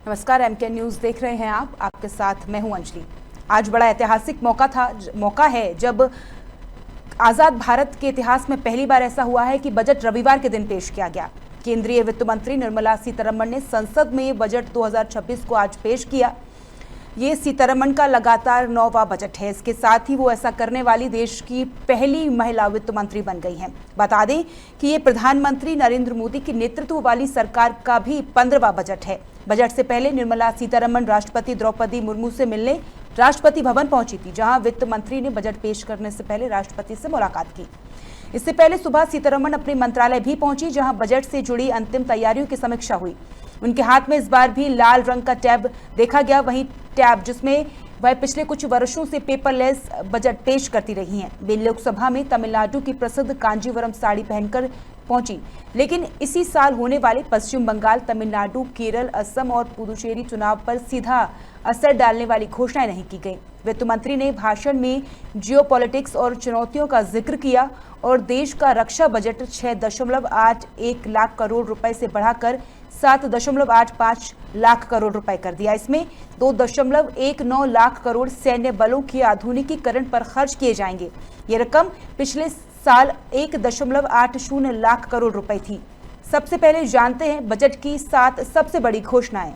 नमस्कार, MK news देख रहे हैं आप। आपके साथ मैं हूं अंजलि। आज बड़ा ऐतिहासिक मौका है जब आजाद भारत के इतिहास में पहली बार ऐसा हुआ है कि बजट रविवार के दिन पेश किया गया। केंद्रीय वित्त मंत्री निर्मला सीतारमण ने संसद में बजट 2026 को आज पेश किया। ये सीतारमण का लगातार 9वां बजट है। इसके साथ ही वो ऐसा करने वाली देश की पहली महिला वित्त मंत्री बन गई हैं। बता दें कि ये प्रधानमंत्री नरेंद्र मोदी के नेतृत्व वाली सरकार का भी 15वां बजट है। बजट से पहले निर्मला सीतारमण राष्ट्रपति द्रौपदी मुर्मू से मिलने राष्ट्रपति भवन पहुंची थी, जहां वित्त मंत्री ने बजट पेश करने से पहले राष्ट्रपति से मुलाकात की। इससे पहले सुबह सीतारमण अपने मंत्रालय भी पहुंची, जहां बजट से जुड़ी अंतिम तैयारियों की समीक्षा हुई। उनके हाथ में इस बार भी लाल रंग का टैब देखा गया, वहीं टैब जिसमें वह पिछले कुछ वर्षों से पेपरलेस बजट पेश करती रही हैं। वे लोकसभा में तमिलनाडु की प्रसिद्ध कांजीवरम साड़ी पहनकर पहुंची, लेकिन इसी साल होने वाले पश्चिम बंगाल, तमिलनाडु, केरल, असम और पुदुचेरी चुनाव पर सीधा असर डालने वाली घोषणाएं नहीं की गई। वित्त मंत्री ने भाषण में जियोपॉलिटिक्स और चुनौतियों का जिक्र किया और देश का रक्षा बजट 6.81 लाख करोड़ रुपए से बढ़ाकर 7.85 लाख करोड़ रुपए कर दिया। इसमें 2.19 लाख करोड़ सैन्य बलों के आधुनिकीकरण पर खर्च किए जाएंगे। ये रकम पिछले साल 1.80 लाख करोड़ रुपए थी। सबसे पहले जानते हैं बजट की 7 सबसे बड़ी घोषणाएं।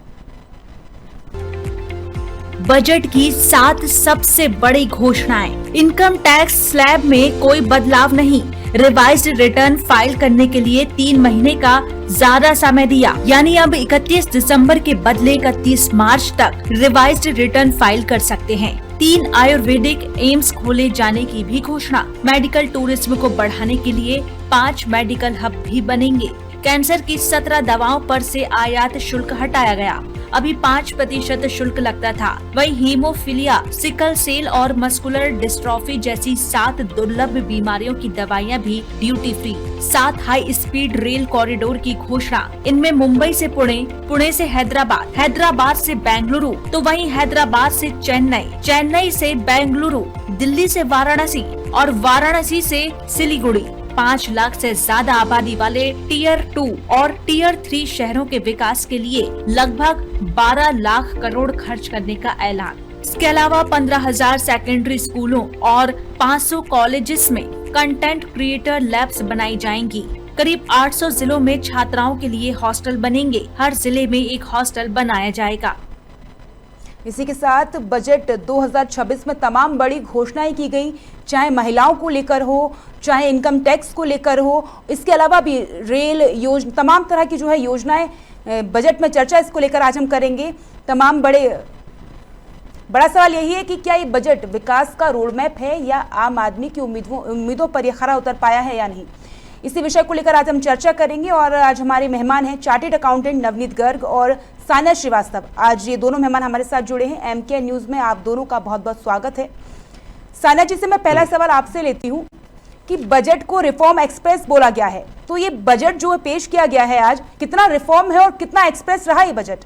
बजट की 7 सबसे बड़ी घोषणाएं। इनकम टैक्स स्लैब में कोई बदलाव नहीं। रिवाइज्ड रिटर्न फाइल करने के लिए 3 महीने का ज्यादा समय दिया, यानी अब 31 दिसंबर के बदले 31 मार्च तक रिवाइज्ड रिटर्न फाइल कर सकते हैं। 3 आयुर्वेदिक एम्स खोले जाने की भी घोषणा। मेडिकल टूरिज्म को बढ़ाने के लिए 5 मेडिकल हब भी बनेंगे। कैंसर की 17 दवाओं पर से आयात शुल्क हटाया गया। अभी 5% शुल्क लगता था। वहीं हीमोफीलिया, सिकल सेल और मस्कुलर डिस्ट्रॉफी जैसी 7 दुर्लभ बीमारियों की दवाइयां भी duty free. 7 high speed rail corridor की घोषणा। इनमें मुंबई से पुणे, पुणे से हैदराबाद, हैदराबाद से बेंगलुरु, तो वहीं हैदराबाद से चेन्नई, चेन्नई से बेंगलुरु, दिल्ली से वाराणसी और वाराणसी से सिलीगुड़ी। 5 लाख से ज्यादा आबादी वाले टियर 2 और टियर 3 शहरों के विकास के लिए लगभग 12 लाख करोड़ खर्च करने का ऐलान। इसके अलावा 15,000 सेकेंडरी स्कूलों और 500 कॉलेजेस में कंटेंट क्रिएटर लैब्स बनाई जाएंगी। करीब 800 जिलों में छात्राओं के लिए हॉस्टल बनेंगे। हर जिले में एक हॉस्टल बनाया जाएगा। इसी के साथ बजट 2026 में तमाम बड़ी घोषणाएं की गई, चाहे महिलाओं को लेकर हो, चाहे इनकम टैक्स को लेकर हो। इसके अलावा भी रेल योजना, तमाम तरह की जो है योजनाएं बजट में चर्चा, इसको लेकर आज हम करेंगे। बड़ा सवाल यही है कि क्या ये बजट विकास का रोड मैप है या आम आदमी की उम्मीदों पर यह खरा उतर पाया है या नहीं। इसी विषय को लेकर आज हम चर्चा करेंगे और आज हमारे मेहमान हैं चार्टेड अकाउंटेंट नवनीत गर्ग और सान्या श्रीवास्तव। आज ये दोनों मेहमान हमारे साथ जुड़े हैं। एमके न्यूज में आप दोनों का बहुत बहुत स्वागत है। सान्या जी से मैं पहला सवाल आपसे लेती हूँ कि बजट को रिफॉर्म एक्सप्रेस बोला गया है, तो ये बजट जो पेश किया गया है आज, कितना रिफॉर्म है और कितना एक्सप्रेस रहा ये बजट?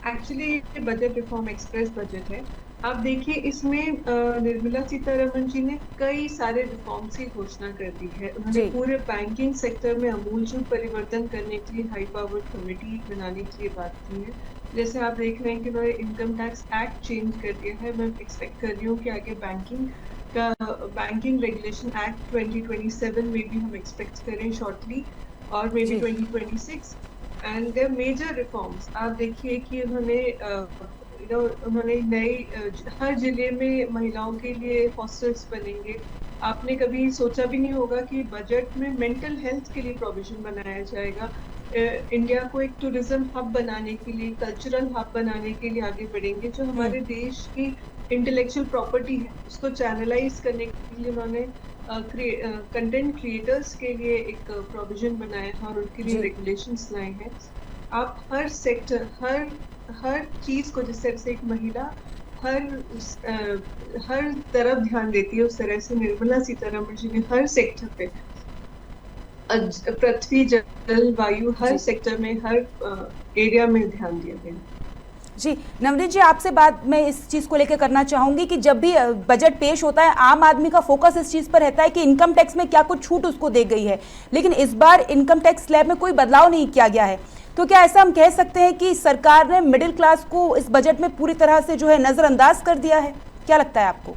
एक्चुअली ये बजट रिफॉर्म एक्सप्रेस बजट है। आप देखिए, इसमें निर्मला सीतारमण जी ने कई सारे रिफॉर्म्स की घोषणा कर दी है। उन्होंने पूरे बैंकिंग सेक्टर में आमूलचूल परिवर्तन करने के लिए हाई पावर्ड कमेटी बनाने के लिए बात की है। जैसे आप देख रहे हैं कि उन्होंने इनकम टैक्स एक्ट चेंज कर दिया है। मैं एक्सपेक्ट कर रही हूँ कि आगे बैंकिंग रेगुलेशन एक्ट 2027 में भी हम एक्सपेक्ट करें शॉर्टली, और maybe 2026। And there major reforms आप देखिए कि उन्होंने नए हर जिले में महिलाओं के लिए हॉस्टल्स बनेंगे। आपने कभी सोचा भी नहीं होगा कि बजट में मेंटल हेल्थ के लिए प्रोविजन बनाया जाएगा। इंडिया को एक टूरिज्म हब बनाने के लिए, कल्चरल हब बनाने के लिए आगे बढ़ेंगे। जो हमारे देश की इंटेलेक्चुअल प्रॉपर्टी है उसको चैनलाइज करने के लिए उन्होंने कंटेंट क्रिएटर्स के लिए एक प्रोविजन बनाया है और उनके लिए रेगुलेशंस लाए हैं। आप हर सेक्टर, हर चीज को, जिस तरह से एक महिला हर तरफ ध्यान देती है, उस तरह से निर्मला सीतारमण जी ने हर सेक्टर पे, पृथ्वी, जल, वायु, हर सेक्टर में, हर एरिया में ध्यान दिया गया। जी नवनीत जी, आपसे बात मैं इस चीज़ को लेकर करना चाहूँगी कि जब भी बजट पेश होता है आम आदमी का फोकस इस चीज़ पर रहता है कि इनकम टैक्स में क्या कुछ छूट उसको दी गई है, लेकिन इस बार इनकम टैक्स स्लैब में कोई बदलाव नहीं किया गया है। तो क्या ऐसा हम कह सकते हैं कि सरकार ने मिडिल क्लास को इस बजट में पूरी तरह से जो है नजरअंदाज कर दिया है? क्या लगता है आपको?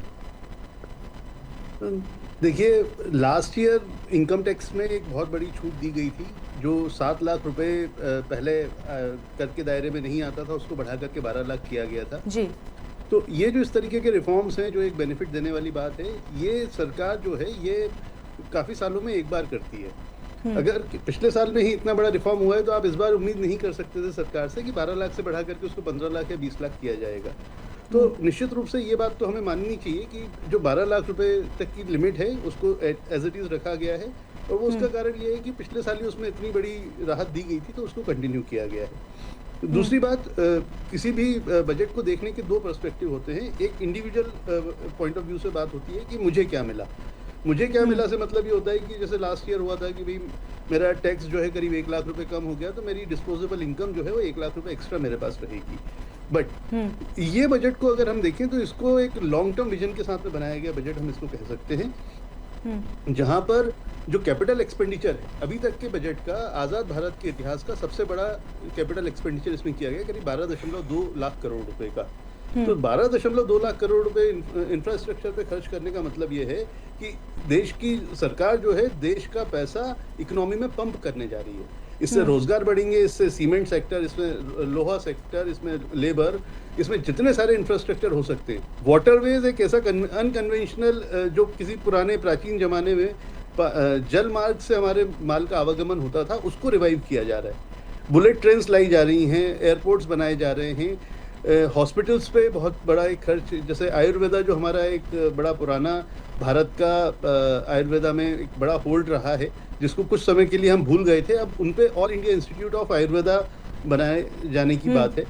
देखिए, लास्ट ईयर इनकम टैक्स में एक बहुत बड़ी छूट दी गई थी, जो 7 लाख रुपए पहले कर के दायरे में नहीं आता था, उसको बढ़ा करके 12 लाख किया गया था जी। तो ये जो इस तरीके के रिफॉर्म्स हैं, जो एक बेनिफिट देने वाली बात है, ये सरकार जो है ये काफ़ी सालों में एक बार करती है। अगर पिछले साल में ही इतना बड़ा रिफॉर्म हुआ है तो आप इस बार उम्मीद नहीं कर सकते थे सरकार से कि 12 लाख से बढ़ा करके उसको 15 लाख या 20 लाख किया जाएगा। तो निश्चित रूप से ये बात तो हमें माननी चाहिए कि जो 12 लाख रुपए तक की लिमिट है उसको एज इट इज़ रखा गया है, और वो उसका कारण ये है कि पिछले साल ही उसमें इतनी बड़ी राहत दी गई थी तो उसको कंटिन्यू किया गया है। दूसरी बात, किसी भी बजट को देखने के दो पर्सपेक्टिव होते हैं। एक इंडिविजुअल पॉइंट ऑफ व्यू से बात होती है कि मुझे क्या मिला। मुझे क्या मिला से मतलब ये होता है कि जैसे लास्ट ईयर हुआ था कि भाई मेरा टैक्स जो है करीब 1 लाख रुपए कम हो गया, तो मेरी डिस्पोजेबल इनकम जो है वो 1 लाख रुपए एक्स्ट्रा मेरे पास रहेगी। बट ये बजट को अगर हम देखें तो इसको एक लॉन्ग टर्म विजन के साथ में बनाया गया बजट हम इसको कह सकते हैं, जहां पर जो कैपिटल एक्सपेंडिचर है, अभी तक के बजट का आज़ाद भारत के इतिहास का सबसे बड़ा कैपिटल एक्सपेंडिचर इसमें किया गया, करीब 12.2 लाख करोड़ रुपए का। तो 12.2 लाख करोड़ रुपए इंफ्रास्ट्रक्चर पे खर्च करने का मतलब ये है कि देश की सरकार जो है देश का पैसा इकोनॉमी में पंप करने जा रही है। इससे रोजगार बढ़ेंगे, इससे सीमेंट सेक्टर, इसमें लोहा सेक्टर, इसमें लेबर, इसमें जितने सारे इंफ्रास्ट्रक्चर हो सकते हैं। वाटरवेज एक ऐसा अनकन्वेंशनल जो किसी पुराने प्राचीन जमाने में जल मार्ग से हमारे माल का आवागमन होता था, उसको रिवाइव किया जा रहा है। बुलेट ट्रेन्स लाई जा रही हैं, एयरपोर्ट्स बनाए जा रहे हैं, हॉस्पिटल्स पे बहुत बड़ा एक खर्च, जैसे आयुर्वेदा जो हमारा एक बड़ा पुराना भारत का आयुर्वेदा में एक बड़ा होल्ड रहा है, जिसको कुछ समय के लिए हम भूल गए थे, अब उन पे all India institute of Ayurveda बनाए जाने की बात है।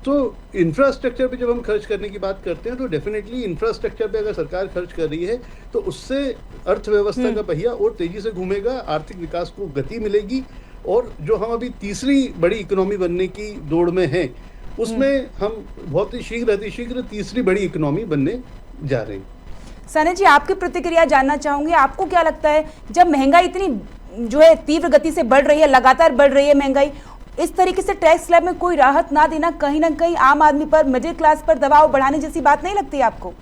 तो इंफ्रास्ट्रक्चर पे जब हम खर्च करने की बात करते हैं तो डेफिनेटली इंफ्रास्ट्रक्चर पे अगर सरकार खर्च कर रही है तो उससे अर्थव्यवस्था का पहिया और तेजी से घूमेगा, आर्थिक विकास को गति मिलेगी, और जो हम अभी तीसरी बड़ी इकोनॉमी बनने की दौड़ में हैं उसमें हम बहुत ही शीघ्र तीसरी बड़ी इकोनॉमी बनने जा रहे हैं। सनी जी, आपकी प्रतिक्रिया जानना चाहूंगी। आपको क्या लगता है, जब महंगाई इतनी जो है तीव्र गति से बढ़ रही है, लगातार बढ़ रही है महंगाई, इस तरीके से टैक्स स्लैब में कोई राहत ना देना कहीं ना कहीं आम आदमी पर, मिडिल क्लास पर दबाव बढ़ाने जैसी बात नहीं लगती आपको?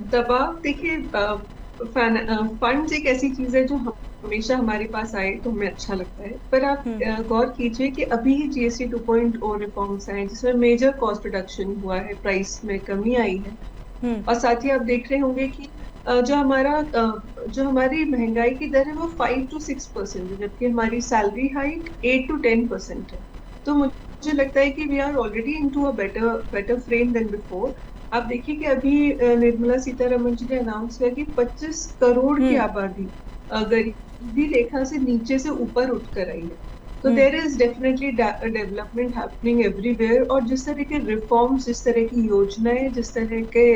दबाव, देखिए, फंड्स एक ऐसी चीज है जो हमेशा हमारे पास आए तो हमें अच्छा लगता है, पर आप गौर कीजिए कि अभी ही GST 2.0 रिफॉर्म्स आए जिसमें मेजर कॉस्ट रिडक्शन हुआ है, प्राइस में कमी आई है, और साथ ही आप देख रहे होंगे कि जो हमारी महंगाई की दर है वो 5 to 6% है, जबकि हमारी सैलरी हाइक 8 to 10% है। तो मुझे लगता है कि we are already into a better frame than before. आप देखिए कि अभी निर्मला सीतारमण जी ने अनाउंस किया कि 25 करोड़ की आबादी गरीबी रेखा से नीचे से ऊपर उठ कर आई है। तो there is definitely development happening everywhere, और जिस तरह के रिफॉर्म्स, जिस तरह की योजनाएं, जिस तरह के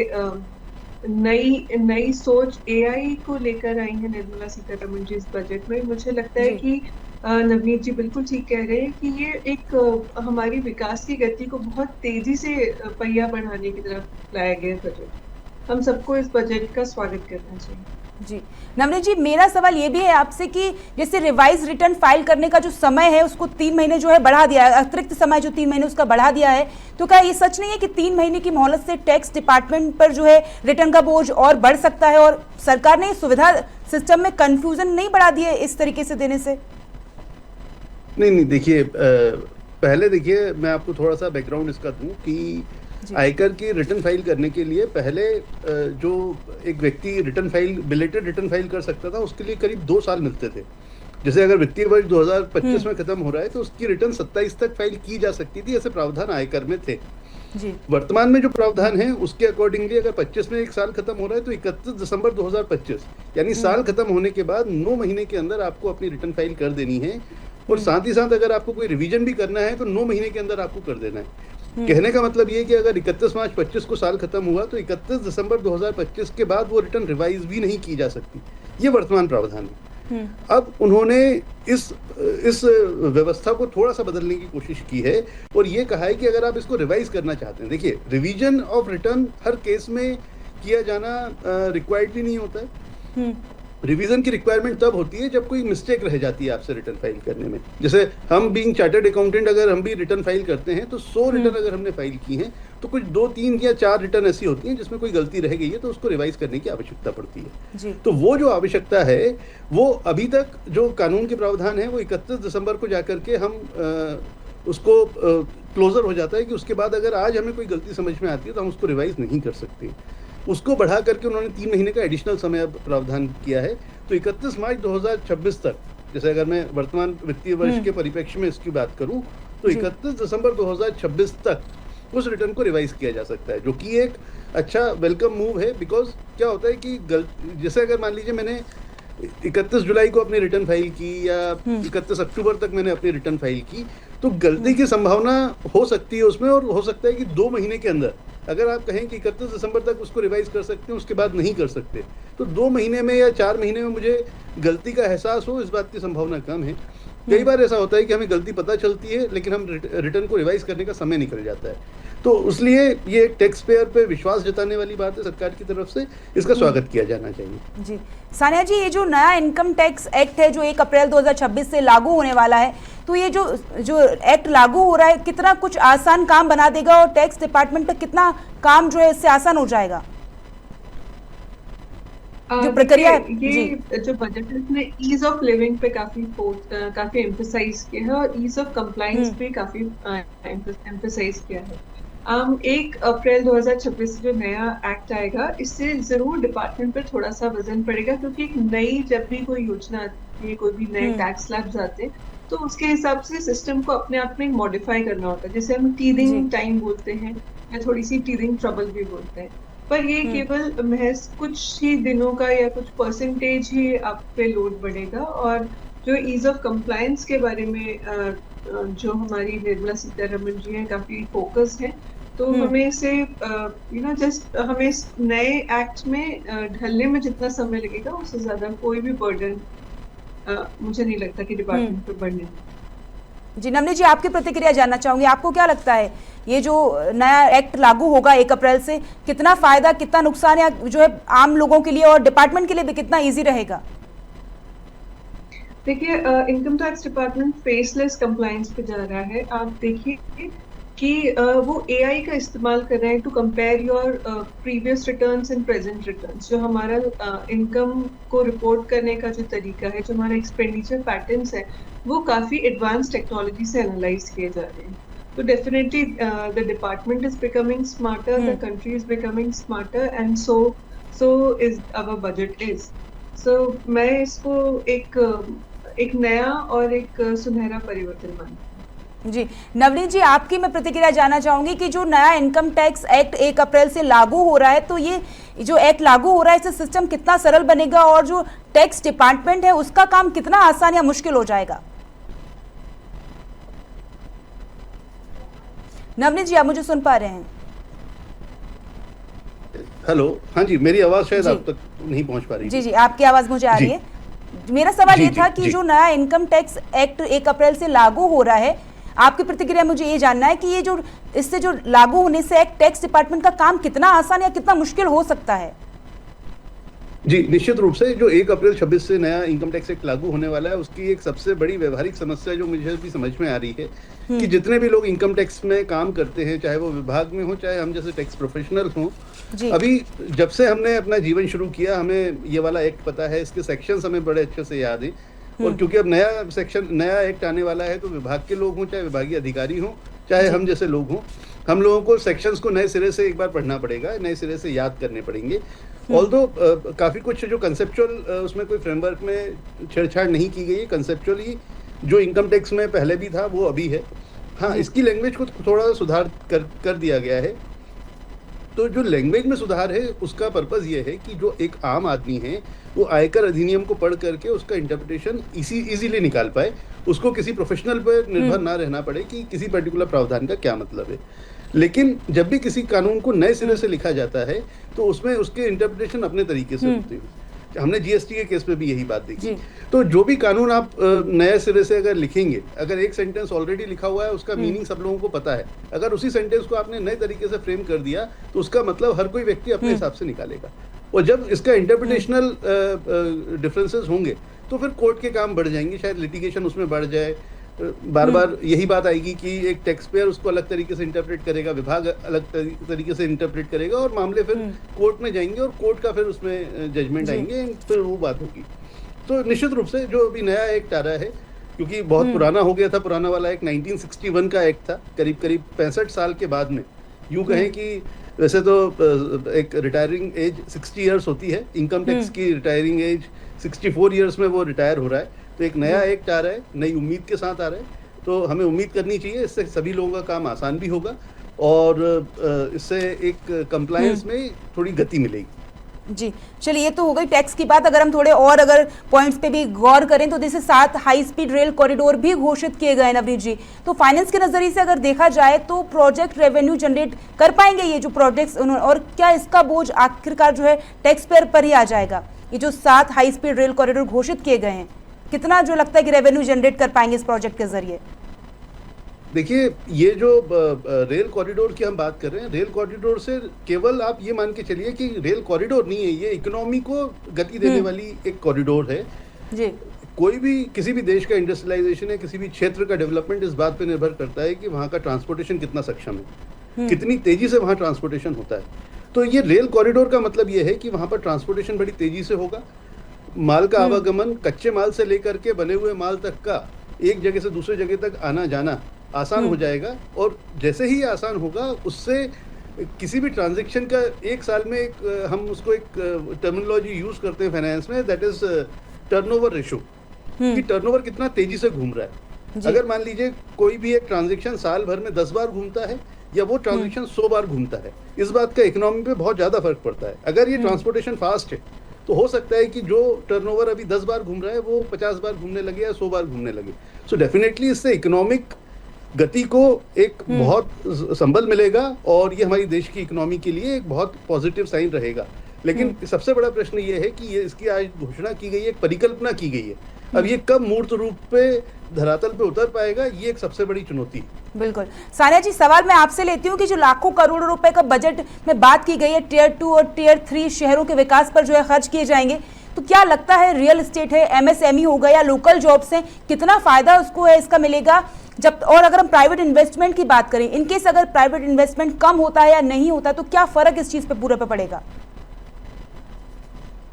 नई सोच AI को लेकर आई है निर्मला सीतारमण जी इस बजट में, मुझे लगता है कि नवनीत जी बिल्कुल ठीक कह रहे हैं कि ये एक हमारी विकास की गति को बहुत तेजी से पहिया बढ़ाने की तरफ लाया गया बजट। हम सबको इस बजट का स्वागत करना चाहिए। जी नवनीत जी, मेरा सवाल ये भी है आपसे कि जैसे रिवाइज रिटर्न फाइल करने का जो समय है उसको 3 महीने जो है बढ़ा दिया है, अतिरिक्त समय जो 3 महीने उसका बढ़ा दिया है, तो क्या ये सच नहीं है कि 3 महीने की मोहलत से टैक्स डिपार्टमेंट पर जो है रिटर्न का बोझ और बढ़ सकता है, और सरकार ने सुविधा सिस्टम में कंफ्यूजन नहीं बढ़ा दी है इस तरीके से देने से? नहीं, देखिए, पहले देखिए मैं आपको थोड़ा सा बैकग्राउंड इसका दूं कि आयकर की रिटर्न फाइल करने के लिए पहले जो एक व्यक्ति बिलेटेड रिटर्न फाइल कर सकता था उसके लिए करीब 2 साल मिलते थे। जैसे अगर वित्तीय वर्ष 2025 में खत्म हो रहा है तो उसकी रिटर्न 27 तक फाइल की जा सकती थी, ऐसे प्रावधान आयकर में थे। वर्तमान में जो प्रावधान है उसके अकॉर्डिंगली अगर 25 में 1 साल खत्म हो रहा है तो 31 दिसंबर 2025 यानी साल खत्म होने के बाद 9 महीने के अंदर आपको अपनी रिटर्न फाइल कर देनी है, और साथ ही साथ अगर आपको कोई रिवीजन भी करना है तो 9 महीने के अंदर आपको कर देना है। कहने का मतलब ये कि अगर 31 मार्च 25 को साल खत्म हुआ तो 31 दिसंबर 2025 के बाद वो रिटर्न रिवाइज भी नहीं की जा सकती। ये वर्तमान प्रावधान है। अब उन्होंने इस व्यवस्था को थोड़ा सा बदलने की कोशिश की है और ये कहा है कि अगर आप इसको रिवाइज करना चाहते हैं, देखिए revision of return her case में किया जाना रिक्वायर्ड भी नहीं होता है। रिवीजन की रिक्वायरमेंट तब होती है जब कोई मिस्टेक रह जाती है आपसे रिटर्न फाइल करने में। जैसे हम बीइंग चार्टर्ड अकाउंटेंट अगर हम भी रिटर्न फाइल करते हैं तो 100 रिटर्न अगर हमने फाइल की हैं तो कुछ 2, 3 या 4 रिटर्न ऐसी होती हैं जिसमें कोई गलती रह गई है तो उसको रिवाइज करने की आवश्यकता पड़ती है जी। तो वो जो आवश्यकता है वो अभी तक जो कानून के प्रावधान है वो 31 दिसंबर को जाकर के हम उसको क्लोजर हो जाता है कि उसके बाद अगर आज हमें कोई गलती समझ में आती है तो हम उसको रिवाइज नहीं कर सकते। उसको बढ़ा करके उन्होंने 3 महीने का एडिशनल समय प्रावधान किया है। तो 31 मार्च 2026 तक, जैसे अगर मैं वर्तमान वित्तीय वर्ष के परिप्रेक्ष्य में इसकी बात करूं तो 31 दिसंबर 2026 तक उस रिटर्न को रिवाइज किया जा सकता है, जो कि एक अच्छा वेलकम मूव है। बिकॉज क्या होता है कि जैसे अगर मान लीजिए मैंने 31 जुलाई को अपनी रिटर्न फाइल की या 31 अक्टूबर तक मैंने अपनी रिटर्न फाइल की, तो गलती की संभावना हो सकती है उसमें, और हो सकता है कि 2 महीने के अंदर अगर आप कहें कि 31 दिसंबर तक उसको रिवाइज कर सकते हैं, उसके बाद नहीं कर सकते, तो 2 महीने में या 4 महीने में मुझे गलती का एहसास हो, इस बात की संभावना कम है। कई बार ऐसा होता है कि हमें गलती पता चलती है लेकिन हम रिटर्न को रिवाइज करने का समय निकल जाता है। तो इसलिए ये टैक्स पेयर पे विश्वास जताने वाली बात है सरकार की तरफ से, इसका स्वागत किया जाना चाहिए। जी सानिया जी, ये जो नया इनकम टैक्स एक्ट है जो 1 अप्रैल 2026 से लागू होने वाला है, तो ये जो एक्ट लागू हो रहा है कितना कुछ आसान काम बना देगा और टैक्स डिपार्टमेंट का कितना काम जो है इससे आसान हो जाएगा? जो प्रक्रिया ये जो बजट है इसने ईज ऑफ लिविंग पे काफी एम्फसाइज किया है और ईज ऑफ कंप्लायंस पे काफी एम्फसाइज किया है। 1 अप्रैल 2026 से जो नया एक्ट आएगा इससे जरूर डिपार्टमेंट पर थोड़ा सा वजन पड़ेगा, क्योंकि एक नई जब भी कोई योजना आती है, कोई भी नए टैक्स स्लैब्स आते हैं तो उसके हिसाब से सिस्टम को अपने आप में मॉडिफाई करना होता है। जैसे हम टीदिंग टाइम बोलते हैं या थोड़ी सी टीदिंग ट्रबल भी बोलते हैं, पर ये केवल महज कुछ ही दिनों का या कुछ परसेंटेज ही आप पे लोड बढ़ेगा। और जो ईज ऑफ कंप्लायंस के बारे में जो हमारी निर्मला सीतारमण जी हैं काफी फोकस है, तो हमें इसे जस्ट हमें इस नए एक्ट में ढलने में जितना समय लगेगा उससे ज्यादा कोई भी बर्डन मुझे नहीं लगता कि डिपार्टमेंट पर बढ़ने। जी नवनीत जी, आपकी प्रतिक्रिया जानना चाहूंगी, आपको क्या लगता है ये जो नया एक्ट लागू होगा 1 अप्रैल से, कितना फायदा कितना नुकसान या जो है आम लोगों के लिए और डिपार्टमेंट के लिए भी कितना इजी रहेगा? देखिए, income tax department faceless compliance पे जा रहा है। आप देखिए कि वो एआई का इस्तेमाल कर रहे हैं to compare your previous returns and present returns. जो हमारा इनकम को रिपोर्ट करने का जो तरीका है, जो हमारा एक्सपेंडिचर पैटर्न्स है, वो काफी एडवांस टेक्नोलॉजी से एनालाइज किए जा रहे हैं। तो definitely the department is becoming smarter, the country is becoming smarter, and so is our budget is. So मैं इसको एक नया और एक सुनहरा परिवर्तन मानती हूँ। जी नवनीत जी, आपकी मैं प्रतिक्रिया जानना चाहूंगी कि जो नया इनकम टैक्स एक्ट 1 अप्रैल से लागू हो रहा है, तो ये जो एक्ट लागू हो रहा है इससे सिस्टम कितना सरल बनेगा और जो टैक्स डिपार्टमेंट है उसका काम कितना आसान या मुश्किल हो जाएगा? नवनीत जी, आप मुझे सुन पा रहे हैं? हेलो, हाँ जी, मेरी आवाज शायद आप तक नहीं पहुंच पा रही। जी, आपकी आवाज मुझे आ रही है। मेरा सवाल ये था कि जो नया इनकम टैक्स एक्ट 1 अप्रैल से लागू हो रहा है, आपकी प्रतिक्रिया मुझे ये जानना है कि ये जो इससे जो लागू होने से एक्ट टैक्स डिपार्टमेंट का काम कितना आसान या कितना मुश्किल हो सकता है? जी, निश्चित रूप से जो 1 अप्रैल 26 से नया इनकम टैक्स एक्ट लागू होने वाला है, उसकी एक सबसे बड़ी व्यवहारिक समस्या जो मुझे भी समझ में आ रही है कि जितने भी लोग इनकम टैक्स में काम करते हैं, चाहे वो विभाग में हो, चाहे हम जैसे टैक्स प्रोफेशनल हों, अभी जब से हमने अपना जीवन शुरू किया हमें ये वाला एक्ट पता है, इसके सेक्शंस हमें बड़े अच्छे से याद है। और क्योंकि अब नया एक्ट आने वाला है, तो विभाग के लोग हों, चाहे विभागीय अधिकारी हों, चाहे हम जैसे लोग हों, हम लोगों को सेक्शंस को नए सिरे से एक बार पढ़ना पड़ेगा, नए सिरे से याद करने पड़ेंगे। ऑल्दो काफ़ी कुछ जो कंसेप्चुअल उसमें कोई फ्रेमवर्क में छेड़छाड़ नहीं की गई है, कंसेप्चुअली जो इनकम टैक्स में पहले भी था वो अभी है। हाँ, इसकी लैंग्वेज को थोड़ा सुधार कर दिया गया है। तो जो लैंग्वेज में सुधार है उसका पर्पज़ ये है कि जो एक आम आदमी है वो आयकर अधिनियम को पढ़ करके उसका इंटरप्रिटेशन इजीली निकाल पाए, उसको किसी प्रोफेशनल पर निर्भर ना रहना पड़े कि किसी पर्टिकुलर प्रावधान का क्या मतलब है। लेकिन जब भी किसी कानून को नए सिरे से लिखा जाता है तो उसमें उसके इंटरप्रिटेशन अपने तरीके से होते हैं। हमने जीएसटी के केस में भी यही बात देखी। तो जो भी कानून आप नए सिरे से अगर लिखेंगे, अगर एक सेंटेंस ऑलरेडी लिखा हुआ है उसका मीनिंग सब लोगों को पता है, अगर उसी सेंटेंस को आपने नए तरीके से फ्रेम कर दिया तो उसका मतलब हर कोई व्यक्ति अपने हिसाब से निकालेगा। और जब इसका इंटरप्रिटेशनल डिफरेंसेस होंगे तो फिर कोर्ट के काम बढ़ जाएंगे, शायद लिटिगेशन उसमें बढ़ जाए, बार बार यही बात आएगी कि एक टैक्स पेयर उसको अलग तरीके से इंटरप्रेट करेगा, विभाग अलग तरीके से इंटरप्रेट करेगा और मामले फिर कोर्ट में जाएंगे और कोर्ट का फिर उसमें जजमेंट आएंगे, फिर वो बात होगी। तो निश्चित रूप से जो अभी नया एक्ट आ रहा है, क्योंकि बहुत पुराना हो गया था, पुराना वाला एक 1961 का एक्ट था, करीब करीब 65 साल के बाद में, यूं कहें कि वैसे तो एक रिटायरिंग एज 60 इयर्स होती है, इनकम टैक्स की रिटायरिंग एज 64 इयर्स में वो रिटायर हो रहा है, तो एक नया एक्ट आ रहा है, नई उम्मीद के साथ आ रहा है, तो हमें उम्मीद करनी चाहिए इससे सभी लोगों का काम आसान भी होगा और इससे एक कंप्लायंस में थोड़ी गति मिलेगी। जी चलिए, ये तो हो गई टैक्स की बात। अगर हम थोड़े और अगर पॉइंट्स पे भी गौर करें तो जैसे 7 हाई स्पीड रेल कॉरिडोर भी घोषित किए गए नवनीत जी, तो फाइनेंस के नजरिए से अगर देखा जाए तो प्रोजेक्ट रेवेन्यू जनरेट कर पाएंगे ये जो प्रोजेक्ट्स, और क्या इसका बोझ आखिरकार जो है टैक्स पेयर पर ही आ जाएगा? ये जो 7 हाई स्पीड रेल कॉरिडोर घोषित किए गए हैं, कितना जो लगता है कि रेवेन्यू जनरेट कर पाएंगे इस प्रोजेक्ट के जरिए? देखिए, ये जो रेल कॉरिडोर की हम बात कर रहे हैं, रेल कॉरिडोर से केवल आप ये मान के चलिए कि रेल कॉरिडोर नहीं है, ये इकोनॉमी को गति देने वाली एक कॉरिडोर है जी। कोई भी किसी भी देश का इंडस्ट्रियलाइजेशन है, किसी भी क्षेत्र का डेवलपमेंट इस बात पे निर्भर करता है कि वहाँ का ट्रांसपोर्टेशन कितना सक्षम है, कितनी तेजी से वहाँ ट्रांसपोर्टेशन होता है। तो ये रेल कॉरिडोर का मतलब ये है कि वहाँ पर ट्रांसपोर्टेशन बड़ी तेजी से होगा, माल का आवागमन कच्चे माल से लेकर के बने हुए माल तक का एक जगह से दूसरे जगह तक आना जाना आसान हो जाएगा, और जैसे ही आसान होगा उससे किसी भी ट्रांजैक्शन का एक साल में हम उसको एक टर्मिनोलॉजी यूज करते हैं फाइनेंस में, दैट इज टर्नओवर रेशो, कि टर्नओवर कितना तेजी से घूम रहा है। अगर मान लीजिए कोई भी एक ट्रांजैक्शन साल भर में 10 बार घूमता है या वो ट्रांजैक्शन 100 बार घूमता है, इस बात का इकोनॉमी पे बहुत ज़्यादा फर्क पड़ता है। अगर ये ट्रांसपोर्टेशन फास्ट है तो हो सकता है कि जो टर्नओवर अभी 10 बार घूम रहा है वो 50 बार घूमने लगे या 100 बार घूमने लगे। सो डेफिनेटली इससे इकोनॉमिक गति को एक बहुत संबल मिलेगा और ये हमारी देश की इकोनॉमी के लिए एक बहुत पॉजिटिव साइन रहेगा। लेकिन सबसे बड़ा प्रश्न ये है कि ये इसकी आज घोषणा की गई है, एक परिकल्पना की गई है, अब ये कब मूर्त रूप पे धरातल पे उतर पाएगा, ये एक सबसे बड़ी चुनौती है। बिल्कुल। सानिया जी, सवाल मैं आपसे लेती हूँ कि जो लाखों करोड़ रुपए का बजट में बात की गई है टियर 2 और टियर 3 शहरों के विकास पर जो है खर्च किए जाएंगे, तो क्या लगता है रियल एस्टेट है, एमएसएमई होगा या लोकल जॉब्स हैं, कितना फायदा उसको है इसका मिलेगा? जब और अगर हम प्राइवेट इन्वेस्टमेंट की बात करें, इनकेस अगर प्राइवेट इन्वेस्टमेंट कम होता है या नहीं होता तो क्या फर्क इस चीज पे पूरे पे पड़ेगा?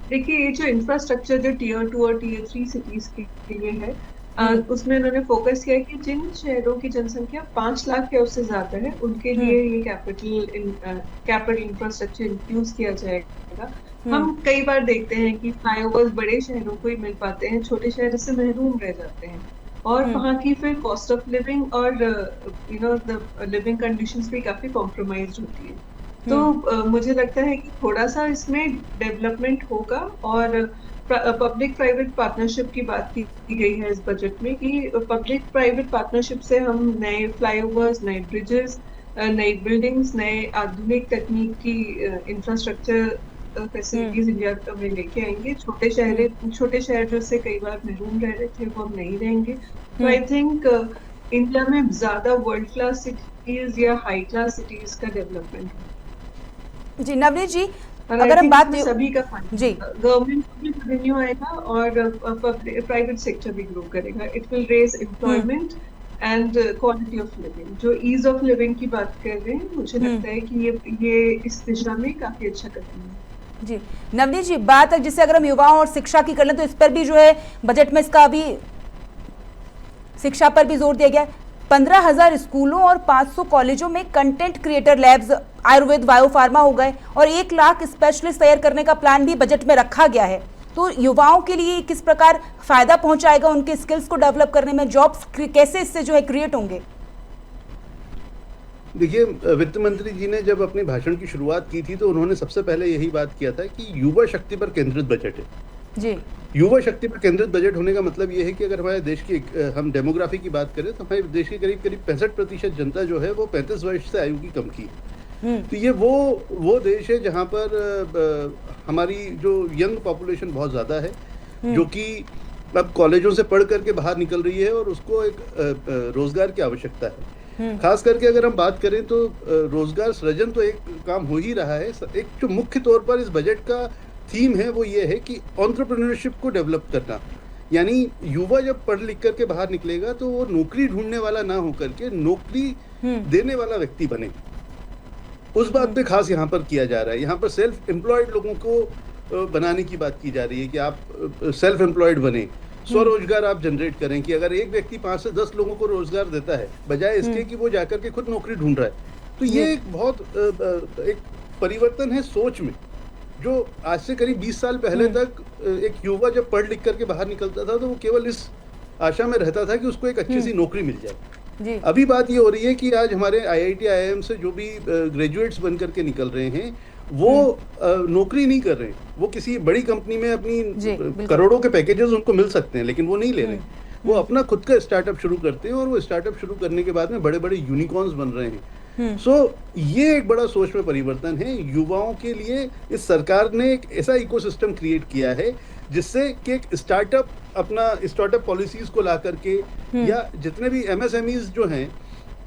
देखिए, ये जो इंफ्रास्ट्रक्चर जो टियर 2 और टियर 3 सिटीज के लिए है, उसमें उन्होंने फोकस किया कि जिन शहरों की जनसंख्या 5 लाख या उससे ज्यादा है उनके लिए ये कैपिटल इंफ्रास्ट्रक्चर इंफ्यूज किया जाएगा। हम कई बार देखते हैं कि फ्लाईओवर्स बड़े शहरों को ही मिल पाते हैं, छोटे शहर इससे महरूम रह जाते हैं और वहाँ की फिर कॉस्ट ऑफ लिविंग और द लिविंग कंडीशंस भी काफी कॉम्प्रोमाइज्ड होती है। तो मुझे लगता है कि थोड़ा सा इसमें डेवलपमेंट होगा और पब्लिक प्राइवेट पार्टनरशिप की बात की गई है इस बजट में कि पब्लिक प्राइवेट पार्टनरशिप से हम नए फ्लाईओवर्स, नए ब्रिजेस, नई बिल्डिंग्स, नए आधुनिक तकनीक की इंफ्रास्ट्रक्चर फैसिलिटीज इंडिया में लेके आएंगे। छोटे शहर जो से कई बार महरूम रह रहे थे वो अब नहीं रहेंगे। तो आई थिंक इंडिया में ज्यादा वर्ल्ड क्लास सिटीज या हाई क्लास सिटीज का डेवलपमेंट है। जी नवनीत जी, अगर हम बात सभी का जी गवर्नमेंट को भी रेवेन्यू आएगा और प्राइवेट सेक्टर भी ग्रो करेगा। It will raise employment and quality of living. जो ईज ऑफ लिविंग की बात कर रहे हैं, मुझे लगता है कि ये इस दिशा में काफी अच्छा कदम है। जी नवनीत जी, बात जिससे अगर हम युवाओं और शिक्षा की कर लें तो इस पर भी जो है बजट में इसका अभी शिक्षा पर भी जोर दिया गया है। 15,000 स्कूलों और 500 कॉलेजों में content creator labs, Ayurveda, biopharma हो गए और 1 लाख स्पेशलिस्ट तैयार करने का प्लान भी बजट में रखा गया है। तो युवाओं के लिए किस प्रकार फायदा पहुंचाएगा, उनके स्किल्स को डेवलप करने में, जॉब्स कैसे इससे जो है क्रिएट होंगे? देखिए, वित्त मंत्री जी ने जब अपने भाषण की शुरुआत की थी तो उन्होंने सबसे पहले यही बात किया था कि युवा शक्ति पर केंद्रित बजट है। जी, युवा शक्ति पर केंद्रित बजट होने का मतलब ये है कि अगर हमारे देश की हम डेमोग्राफी की बात करें तो हमारे देश की करीब 65% जनता जो है वो 35 वर्ष से आयु की कम की है। तो ये वो देश है जहाँ पर हमारी जो यंग पॉपुलेशन बहुत ज़्यादा है, जो कि अब कॉलेजों से पढ़ करके बाहर निकल रही है और उसको एक रोजगार की आवश्यकता है। खास करके अगर हम बात करें तो रोजगार सृजन तो एक काम हो ही रहा है। एक जो मुख्य तौर पर इस बजट का थीम है वो ये है कि एंटरप्रेन्योरशिप को डेवलप करना, यानी युवा जब पढ़ लिख करके बाहर निकलेगा तो वो नौकरी ढूंढने वाला ना होकर के नौकरी देने वाला व्यक्ति बने। उस बात पे खास यहाँ पर किया जा रहा है। यहाँ पर सेल्फ एम्प्लॉयड लोगों को बनाने की बात की जा रही है कि आप सेल्फ एम्प्लॉयड बने, स्वरोजगार आप जनरेट करें, कि अगर एक व्यक्ति 5 से 10 लोगों को रोजगार देता है बजाय इसके कि वो जाकर के खुद नौकरी ढूंढ रहा है, तो ये एक बहुत एक परिवर्तन है सोच में, जो आज से करीब 20 साल पहले तक एक युवा जब पढ़ लिख करके बाहर निकलता था तो वो केवल इस आशा में रहता था कि उसको एक अच्छी सी नौकरी मिल जाए। अभी बात ये हो रही है कि आज हमारे IIT IIM से जो भी ग्रेजुएट्स बन करके निकल रहे हैं वो नौकरी नहीं कर रहे हैं, वो किसी बड़ी कंपनी में अपनी करोड़ों के पैकेजेस उनको मिल सकते हैं लेकिन वो नहीं ले रहे, वो अपना खुद का स्टार्टअप शुरू करते हैं और वो स्टार्टअप शुरू करने के बाद में बड़े बड़े यूनिकॉर्न्स बन रहे हैं। ये एक बड़ा सोच में परिवर्तन है। युवाओं के लिए इस सरकार ने एक ऐसा इकोसिस्टम क्रिएट किया है जिससे कि एक स्टार्टअप पॉलिसीज को ला करके, या जितने भी MSMEs जो हैं,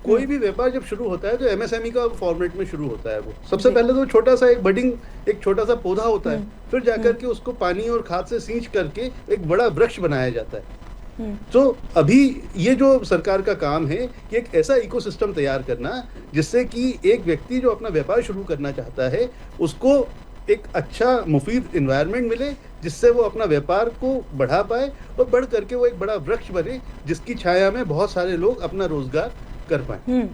कोई भी व्यापार जब शुरू होता है तो MSME का फॉर्मेट में शुरू होता है। वो सबसे पहले तो छोटा सा एक छोटा सा पौधा होता है, फिर जाकर के उसको पानी और खाद से सींच करके एक बड़ा वृक्ष बनाया जाता है। तो अभी ये जो सरकार का काम है कि एक ऐसा इकोसिस्टम तैयार करना जिससे कि एक व्यक्ति जो अपना व्यापार शुरू करना चाहता है उसको एक अच्छा मुफीद एनवायरनमेंट मिले जिससे वो अपना व्यापार को बढ़ा पाए और बढ़ करके वो एक बड़ा वृक्ष बने जिसकी छाया में बहुत सारे लोग अपना रोजगार कर पाए।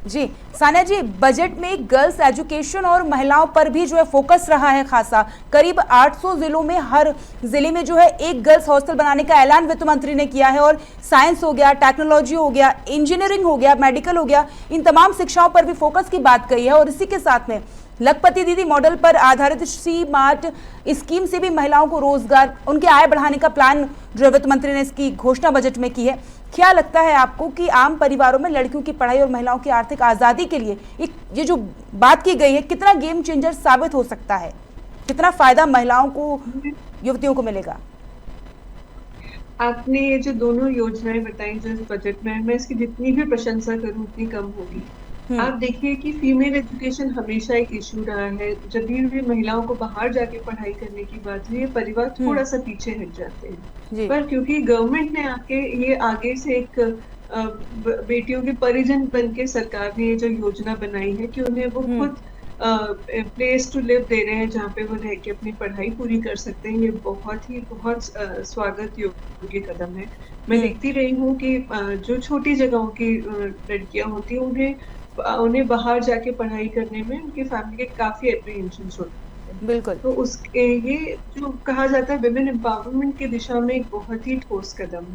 जी सानिया जी, बजट में गर्ल्स एजुकेशन और महिलाओं पर भी जो है फोकस रहा है खासा। करीब 800 जिलों में हर जिले में जो है एक गर्ल्स हॉस्टल बनाने का ऐलान वित्त मंत्री ने किया है, और साइंस हो गया, टेक्नोलॉजी हो गया, इंजीनियरिंग हो गया, मेडिकल हो गया, इन तमाम शिक्षाओं पर भी फोकस की बात कही है। और इसी के साथ में लखपति दीदी मॉडल पर आधारित सी-मार्ट स्कीम से भी महिलाओं को रोजगार, उनकी आय बढ़ाने का प्लान जो वित्त मंत्री ने इसकी घोषणा बजट में की है। क्या लगता है आपको कि आम परिवारों में लड़कियों की पढ़ाई और महिलाओं की आर्थिक आजादी के लिए ये जो बात की गई है कितना गेम चेंजर साबित हो सकता है? कितना फायदा महिलाओं को, युवतियों को मिलेगा? आपने ये जो दोनों योजनाएं बताई जो इस बजट में, मैं इसकी जितनी भी प्रशंसा करूं उतनी कम होगी। आप देखिए कि फीमेल एजुकेशन हमेशा एक इशू रहा है। जब भी महिलाओं को बाहर जाके पढ़ाई करने की बात है, ये परिवार थोड़ा सा पीछे हट जाते हैं। पर क्योंकि गवर्नमेंट ने ये आगे से एक बेटियों के परिजन बन के सरकार ने ये जो योजना बनाई है कि उन्हें वो खुद प्लेस टू लिव दे रहे हैं जहाँ पे वो रह के अपनी पढ़ाई पूरी कर सकते हैं। ये बहुत स्वागत योग्य कदम है। मैं देखती रही हूँ कि जो छोटी जगहों की लड़कियां होती हैं उन्हें बाहर जाके पढ़ाई करने में उनकी फैमिली के काफी एप्रीहेंशन होते हैं। बिल्कुल। तो ये जो कहा जाता है विमेन एम्पावरमेंट की दिशा में एक बहुत ही ठोस कदम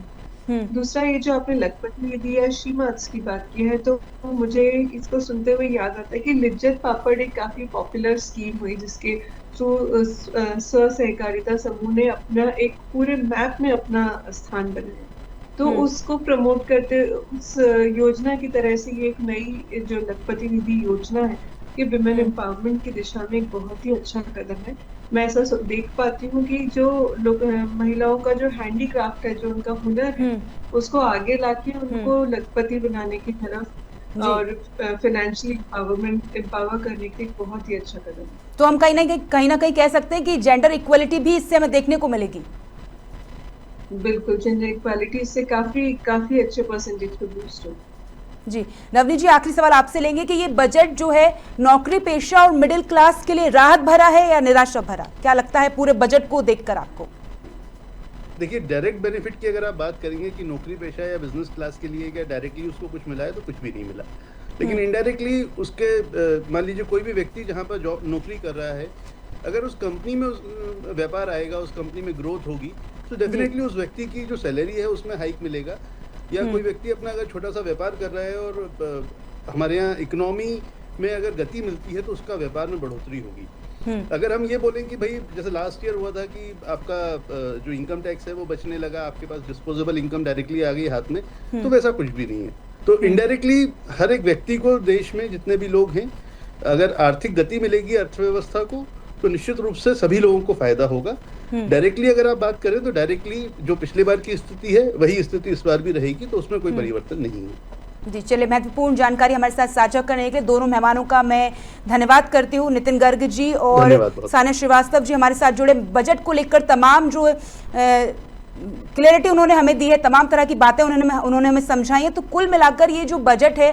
है। दूसरा, ये जो आपने लखपति दीदी या शी-मार्ट्स की बात की है, तो मुझे इसको सुनते हुए याद आता है कि लिज्जत पापड़ एक काफी पॉपुलर स्कीम हुई जिसके थ्रू स्व सहकारिता समूह ने अपना एक पूरे मैप में अपना स्थान बनाया। तो उसको प्रमोट करते उस योजना की तरह से ये एक नई जो लखपति दीदी योजना है कि विमेन एम्पावरमेंट की दिशा में एक बहुत ही अच्छा कदम है। मैं ऐसा देख पाती हूँ कि जो लोग महिलाओं का जो हैंडीक्राफ्ट है, जो उनका हुनर है, उसको आगे लाके उनको लखपति बनाने की तरफ और फाइनेंशियली एम्पावर करने की एक बहुत ही अच्छा कदम है। तो हम कहीं ना कहीं कह सकते हैं कि जेंडर इक्वलिटी भी इससे हमें देखने को मिलेगी। बिल्कुल, जेंडर इक्वालिटी से काफी अच्छे परसेंटेज पे बूस्ट हो। जी नवनीत जी, आखिरी सवाल आपसे लेंगे कि ये बजट जो है नौकरी पेशा और मिडिल क्लास के लिए राहत भरा है या निराशा भरा? क्या लगता है पूरे बजट को देखकर आपको? देखिए, डायरेक्ट बेनिफिट की अगर आप बात करेंगे कि नौकरी पेशा या बिजनेस क्लास के लिए क्या डायरेक्टली उसको कुछ मिला है, तो कुछ भी नहीं मिला। लेकिन इनडायरेक्टली उसके मान लीजिए कोई भी व्यक्ति जहाँ पर जॉब नौकरी कर रहा है, अगर उस कंपनी में व्यापार आएगा, उस कंपनी में ग्रोथ होगी, तो डेफिनेटली उस व्यक्ति की जो सैलरी है उसमें हाइक मिलेगा। या कोई व्यक्ति अपना अगर छोटा सा व्यापार कर रहा है और हमारे यहाँ इकोनॉमी में अगर गति मिलती है तो उसका व्यापार में बढ़ोतरी होगी। अगर हम ये बोलें कि भाई जैसे लास्ट ईयर हुआ था कि आपका जो इनकम टैक्स है वो बचने लगा, आपके पास डिस्पोजेबल इनकम डायरेक्टली आ गई हाथ में, तो वैसा कुछ भी नहीं है। तो इनडायरेक्टली हर एक व्यक्ति को, देश में जितने भी लोग हैं, अगर आर्थिक गति मिलेगी अर्थव्यवस्था को, तो निश्चित रूप से सभी लोगों को फायदा होगा। डायरेक्टली अगर आप बात करें तो डायरेक्टली जो पिछली बार की स्थिति है वही स्थिति इस बार भी रहेगी, तो उसमें कोई परिवर्तन नहीं है। जी चलिए, महत्वपूर्ण जानकारी हमारे साथ साझा करने के लिए दोनों मेहमानों का मैं धन्यवाद करती हूँ। नितिन गर्ग जी और सानिया श्रीवास्तव जी हमारे साथ जुड़े, बजट को लेकर तमाम जो क्लैरिटी उन्होंने हमें दी है, तमाम तरह की बातें उन्होंने हमें समझाई है। तो कुल मिलाकर ये जो बजट है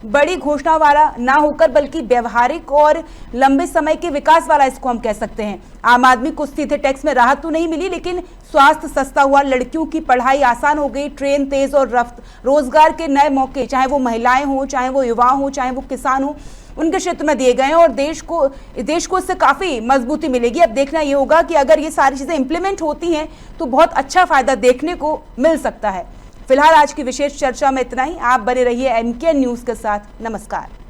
बड़ी घोषणा वाला ना होकर बल्कि व्यवहारिक और लंबे समय के विकास वाला इसको हम कह सकते हैं। आम आदमी को सीधे टैक्स में राहत तो नहीं मिली, लेकिन स्वास्थ्य सस्ता हुआ, लड़कियों की पढ़ाई आसान हो गई, ट्रेन तेज और रफ्त, रोजगार के नए मौके, चाहे वो महिलाएं हों, चाहे वो युवा हों, चाहे वो किसान हों, उनके क्षेत्र में दिए गए हैं और देश को इससे काफी मजबूती मिलेगी। अब देखना ये होगा कि अगर ये सारी चीजें इंप्लीमेंट होती हैं तो बहुत अच्छा फायदा देखने को मिल सकता है। फिलहाल आज की विशेष चर्चा में इतना ही। आप बने रहिए MKN न्यूज के साथ। नमस्कार।